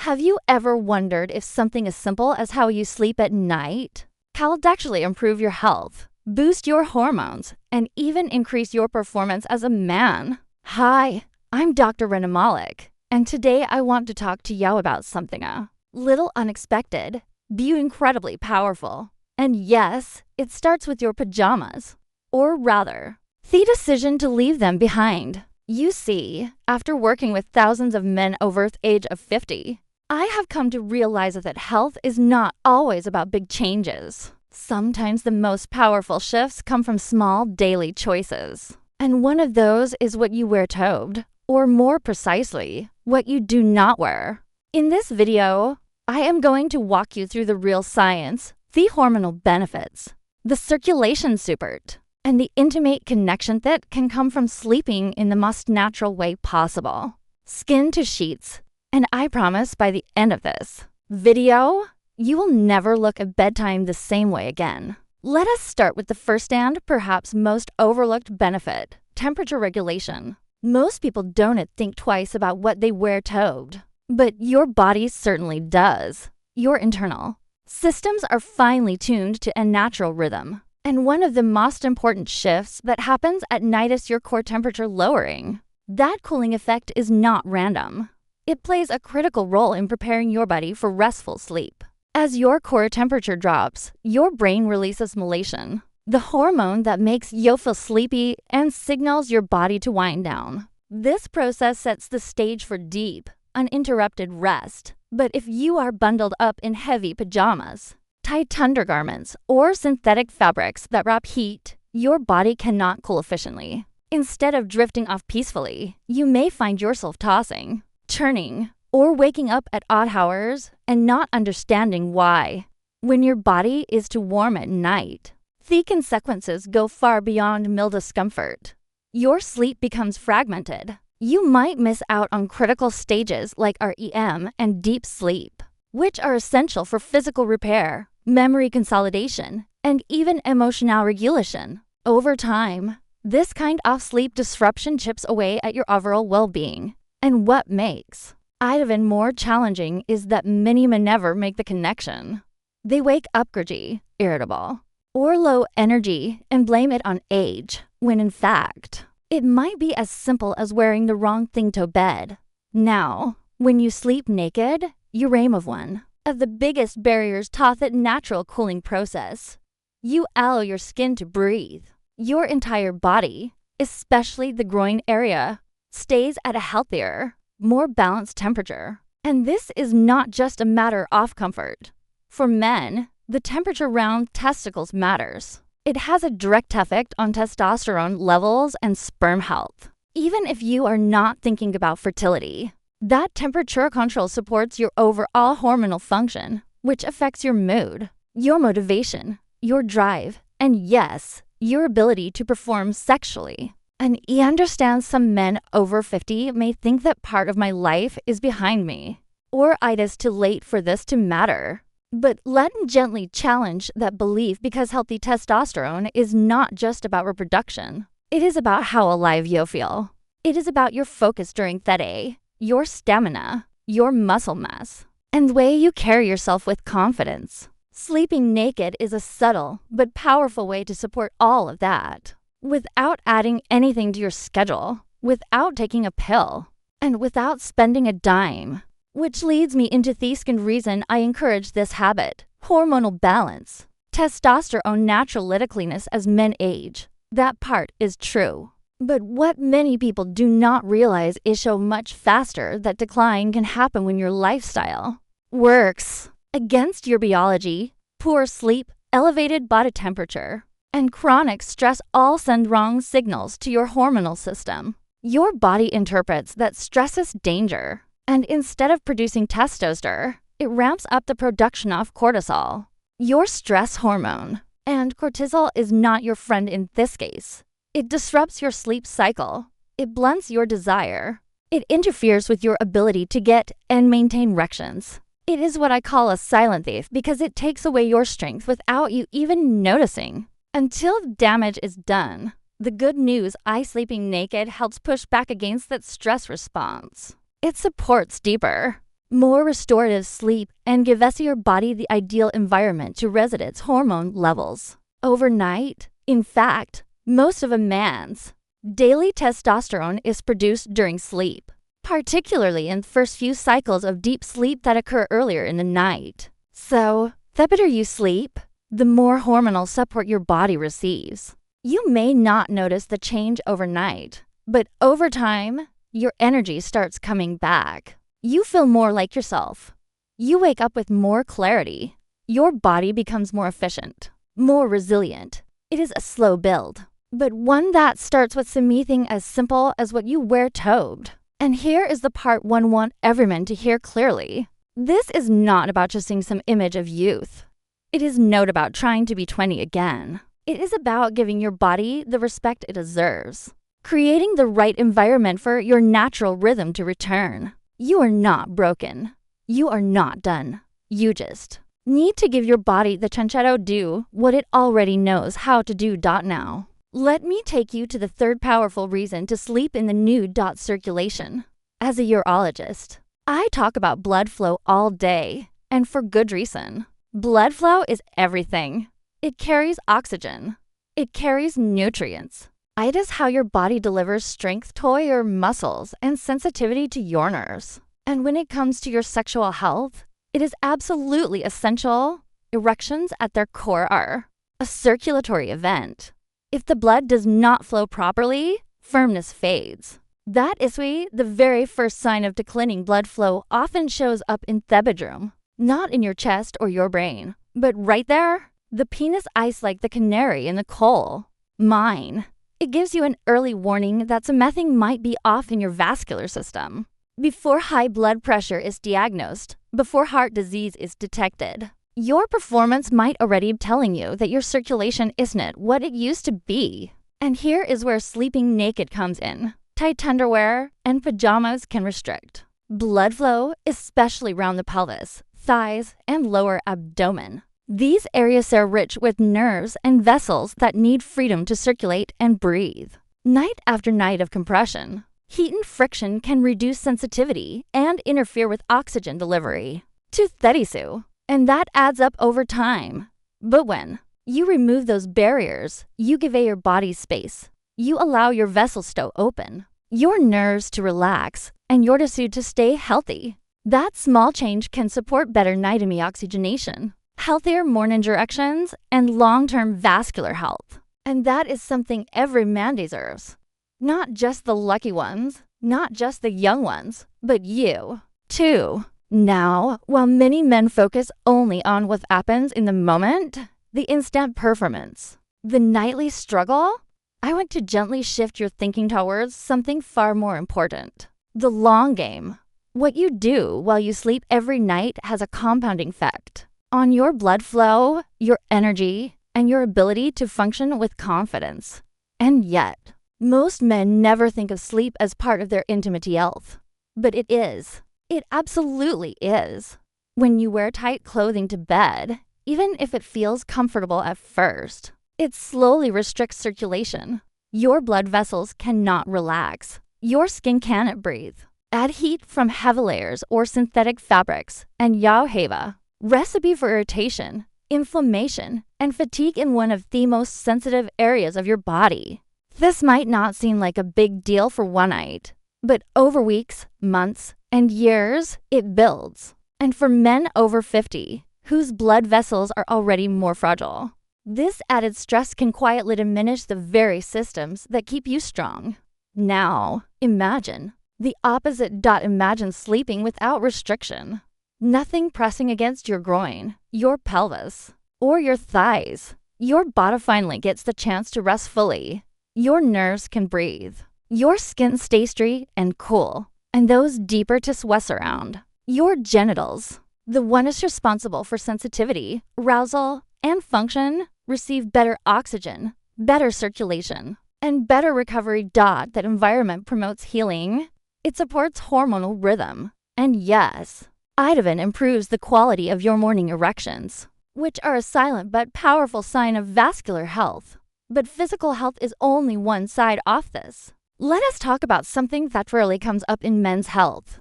Have you ever wondered if something as simple as how you sleep at night can actually improve your health, boost your hormones, and even increase your performance as a man? Hi, I'm Dr. Rena Malik, and today I want to talk to you about something a little unexpected, but incredibly powerful. And yes, it starts with your pajamas, or rather, the decision to leave them behind. You see, after working with thousands of men over the age of 50, I have come to realize that health is not always about big changes. Sometimes the most powerful shifts come from small daily choices. And one of those is what you wear toed, or more precisely, what you do not wear. In this video, I am going to walk you through the real science, the hormonal benefits, the circulation support, and the intimate connection that can come from sleeping in the most natural way possible. Skin to sheets. And I promise by the end of this video, you will never look at bedtime the same way again. Let us start with the first and perhaps most overlooked benefit, temperature regulation. Most people don't think twice about what they wear toed, but your body certainly does. Your internal systems are finely tuned to a natural rhythm. And one of the most important shifts that happens at night is your core temperature lowering. That cooling effect is not random. It plays a critical role in preparing your body for restful sleep. As your core temperature drops, your brain releases melatonin, the hormone that makes you feel sleepy and signals your body to wind down. This process sets the stage for deep, uninterrupted rest. But if you are bundled up in heavy pajamas, tight undergarments, or synthetic fabrics that wrap heat, your body cannot cool efficiently. Instead of drifting off peacefully, you may find yourself tossing, turning, or waking up at odd hours and not understanding why. When your body is too warm at night, the consequences go far beyond mild discomfort. Your sleep becomes fragmented. You might miss out on critical stages like REM and deep sleep, which are essential for physical repair, memory consolidation, and even emotional regulation. Over time, this kind of sleep disruption chips away at your overall well-being. And what makes it even more challenging is that many men never make the connection. They wake up groggy, irritable, or low energy and blame it on age, when in fact, it might be as simple as wearing the wrong thing to bed. Now, when you sleep naked, you dream of one of the biggest barriers to that natural cooling process. You allow your skin to breathe. Your entire body, especially the groin area, stays at a healthier, more balanced temperature. And this is not just a matter of comfort. For men, the temperature around testicles matters. It has a direct effect on testosterone levels and sperm health. Even if you are not thinking about fertility, that temperature control supports your overall hormonal function, which affects your mood, your motivation, your drive, and yes, your ability to perform sexually. And I understand some men over 50 may think that part of my life is behind me, or it is too late for this to matter. But let me gently challenge that belief because healthy testosterone is not just about reproduction. It is about how alive you feel. It is about your focus during that day, your stamina, your muscle mass, and the way you carry yourself with confidence. Sleeping naked is a subtle but powerful way to support all of that, without adding anything to your schedule, without taking a pill, and without spending a dime. Which leads me into the second reason I encourage this habit: hormonal balance. Testosterone natural cleanliness as men age. That part is true. But what many people do not realize is how much faster that decline can happen when your lifestyle works against your biology. Poor sleep, elevated body temperature, and chronic stress all send wrong signals to your hormonal system. Your body interprets that stress is danger, and instead of producing testosterone, it ramps up the production of cortisol, your stress hormone. And cortisol is not your friend in this case. It disrupts your sleep cycle. It blunts your desire. It interferes with your ability to get and maintain erections. It is what I call a silent thief because it takes away your strength without you even noticing. Until the damage is done, the good news sleeping naked helps push back against that stress response. It supports deeper, more restorative sleep, and gives your body the ideal environment to reset its hormone levels. Overnight, in fact, most of a man's daily testosterone is produced during sleep, particularly in the first few cycles of deep sleep that occur earlier in the night. So, the better you sleep, the more hormonal support your body receives. You may not notice the change overnight, but over time, your energy starts coming back. You feel more like yourself. You wake up with more clarity. Your body becomes more efficient, more resilient. It is a slow build, but one that starts with something as simple as what you wear toed. And here is the part one want everyone to hear clearly. This is not about just seeing some image of youth. It is not about trying to be 20 again. It is about giving your body the respect it deserves, creating the right environment for your natural rhythm to return. You are not broken. You are not done. You just need to give your body the chance to do what it already knows how to do. Now, let me take you to the third powerful reason to sleep in the new circulation. As a urologist, I talk about blood flow all day, and for good reason. Blood flow is everything. It carries oxygen. It carries nutrients. It is how your body delivers strength to your muscles and sensitivity to your nerves. And when it comes to your sexual health, it is absolutely essential. Erections at their core are a circulatory event. If the blood does not flow properly, firmness fades. That is why the very first sign of declining blood flow often shows up in the bedroom, not in your chest or your brain, but right there, the penis ice like the canary in the coal mine. It gives you an early warning that something might be off in your vascular system. Before high blood pressure is diagnosed, before heart disease is detected, your performance might already be telling you that your circulation isn't what it used to be. And here is where sleeping naked comes in. Tight underwear and pajamas can restrict blood flow, especially around the pelvis, thighs, and lower abdomen. These areas are rich with nerves and vessels that need freedom to circulate and breathe. Night after night of compression, heat and friction can reduce sensitivity and interfere with oxygen delivery to tissue, and that adds up over time. But when you remove those barriers, you give your body space. You allow your vessels to open, your nerves to relax, and your tissue to stay healthy. That small change can support better nighttime oxygenation, healthier morning erections, and long-term vascular health. And that is something every man deserves. Not just the lucky ones, not just the young ones, but you, too. Now, while many men focus only on what happens in the moment, the instant performance, the nightly struggle, I want to gently shift your thinking towards something far more important. The long game. What you do while you sleep every night has a compounding effect on your blood flow, your energy, and your ability to function with confidence. And yet, most men never think of sleep as part of their intimate health. But it is. It absolutely is. When you wear tight clothing to bed, even if it feels comfortable at first, it slowly restricts circulation. Your blood vessels cannot relax. Your skin cannot breathe. Add heat from heavy layers or synthetic fabrics, and you have a recipe for irritation, inflammation, and fatigue in one of the most sensitive areas of your body. This might not seem like a big deal for one night, but over weeks, months, and years, it builds. And for men over 50, whose blood vessels are already more fragile, this added stress can quietly diminish the very systems that keep you strong. Now, imagine the opposite. Imagine sleeping without restriction. Nothing pressing against your groin, your pelvis, or your thighs. Your body finally gets the chance to rest fully. Your nerves can breathe. Your skin stays straight and cool. And those deeper tissues around your genitals, the one is responsible for sensitivity, arousal, and function, receive better oxygen, better circulation, and better recovery. That environment promotes healing. It supports hormonal rhythm. And yes, Iodine improves the quality of your morning erections, which are a silent but powerful sign of vascular health. But physical health is only one side of this. Let us talk about something that rarely comes up in men's health: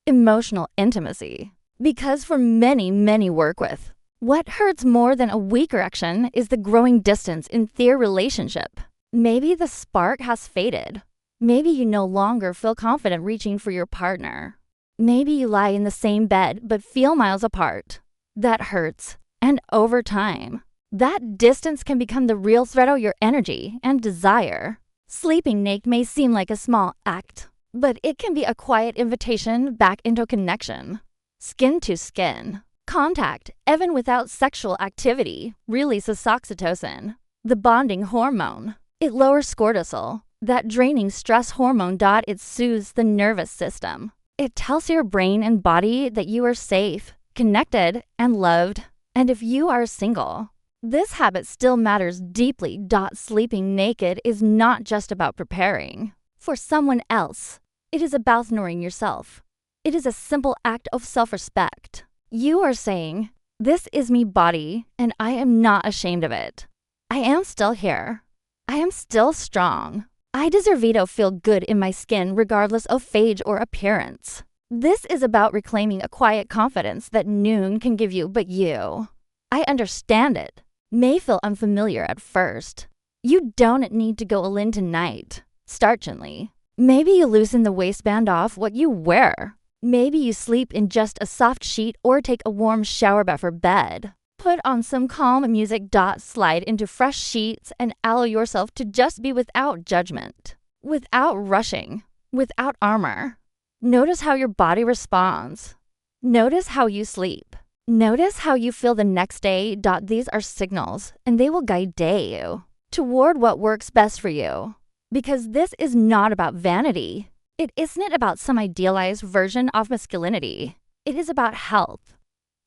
emotional intimacy. Because for many, many work with, what hurts more than a weak erection is the growing distance in their relationship. Maybe the spark has faded. Maybe you no longer feel confident reaching for your partner. Maybe you lie in the same bed but feel miles apart. That hurts. And over time, that distance can become the real threat of your energy and desire. Sleeping naked may seem like a small act, but it can be a quiet invitation back into connection. Skin to skin. Contact, even without sexual activity, releases oxytocin, the bonding hormone. It lowers cortisol, that draining stress hormone. It soothes the nervous system. It tells your brain and body that you are safe, connected, and loved. And if you are single, this habit still matters deeply. Sleeping naked is not just about preparing for someone else. It is about ignoring yourself. It is a simple act of self-respect. You are saying, this is me body, and I am not ashamed of it. I am still here. I am still strong. I deserve to feel good in my skin regardless of age or appearance. This is about reclaiming a quiet confidence that noon can give you, but you. I understand it. May feel unfamiliar at first. You don't need to go all in tonight. Start gently. Maybe you loosen the waistband off what you wear. Maybe you sleep in just a soft sheet or take a warm shower before bed. Put on some calm music. Slide into fresh sheets and allow yourself to just be without judgment, without rushing, without armor. Notice how your body responds. Notice how you sleep. Notice how you feel the next day. These are signals, and they will guide you toward what works best for you. Because this is not about vanity. It isn't about some idealized version of masculinity. It is about health.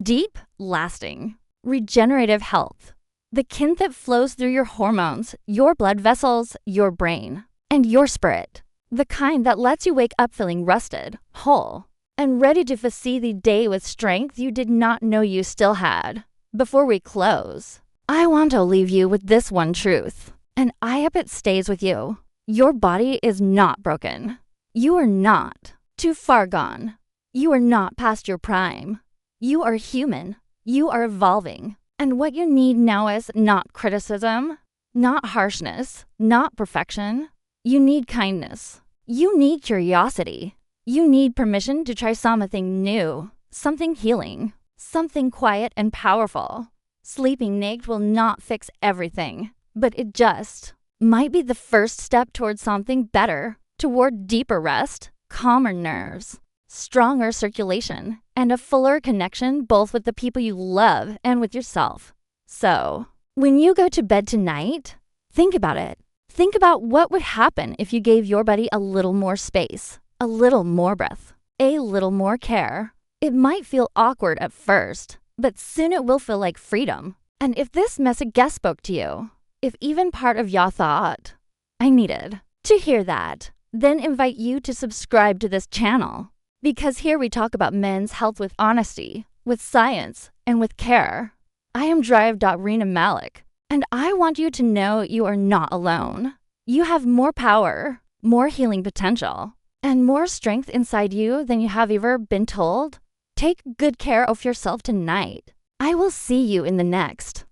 Deep, lasting, regenerative health. The kind that flows through your hormones, your blood vessels, your brain, and your spirit. The kind that lets you wake up feeling rested, whole, and ready to face the day with strength you did not know you still had. Before we close, I want to leave you with this one truth, and I hope it stays with you. Your body is not broken. You are not too far gone. You are not past your prime. You are human. You are evolving. And what you need now is not criticism, not harshness, not perfection. You need kindness. You need curiosity. You need permission to try something new, something healing, something quiet and powerful. Sleeping naked will not fix everything, but it just might be the first step towards something better, toward deeper rest, calmer nerves, stronger circulation, and a fuller connection both with the people you love and with yourself. So, when you go to bed tonight, think about it. Think about what would happen if you gave your body a little more space, a little more breath, a little more care. It might feel awkward at first, but soon it will feel like freedom. And if this message guest spoke to you, if even part of y'all thought, I needed to hear that, then invite you to subscribe to this channel. Because here we talk about men's health with honesty, with science, and with care. I am Rena Malik, and I want you to know you are not alone. You have more power, more healing potential, and more strength inside you than you have ever been told. Take good care of yourself tonight. I will see you in the next.